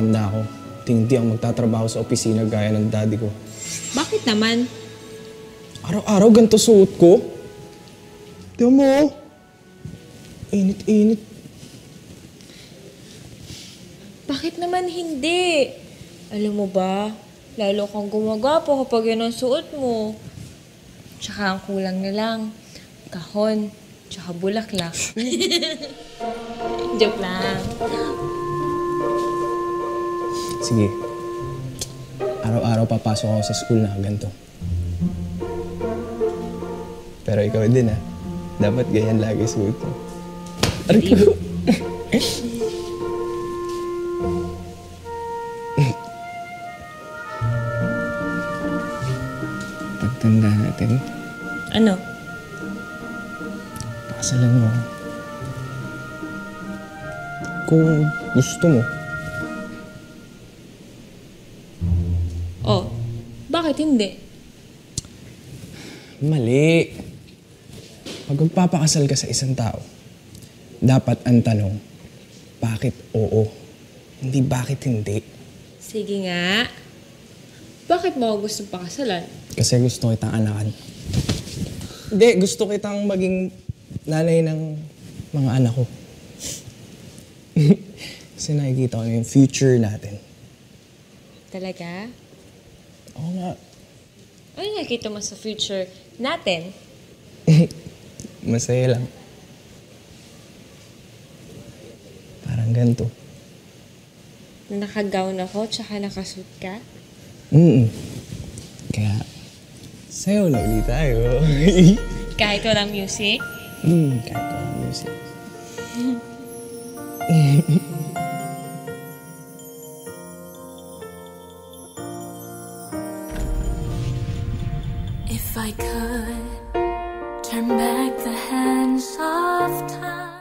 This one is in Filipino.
pagtanda ko, hindi ako magtatrabaho sa opisina gaya ng daddy ko. Bakit naman? Araw-araw ganito suot ko. Tignan mo, oh. Init-init. Bakit naman hindi? Alam mo ba, lalo kang gumagwapo kapag yan ang suot mo. Tsaka ang kulang na lang, kahon, tsaka bulaklak. Joke lang. Sige. Araw-araw papasok ako sa school na ganito. Pero ikaw din ah. Dapat ganyan lagi suot mo. Aray ko. Pagtanda natin. Ano? Pakasalan mo ako. Kung gusto mo. Oh, bakit hindi? Mali. Pag magpapakasal ka sa isang tao, dapat ang tanong, bakit oo? Hindi bakit hindi. Sige nga. Bakit mo ako gusto pakasalan? Kasi gusto kitang anakan. Hindi, gusto kitang maging nanay ng mga anak ko. Kasi nakikita ko na yung future natin. Talaga? Oo nga. Ano nakikita mo sa future natin? Masaya lang. Parang ganito. Naka-gown ako, tsaka nakasuit ka? Kaya, sayo na ulit tayo. Kahit walang music? Kahit walang music. If I could turn back the hands of time.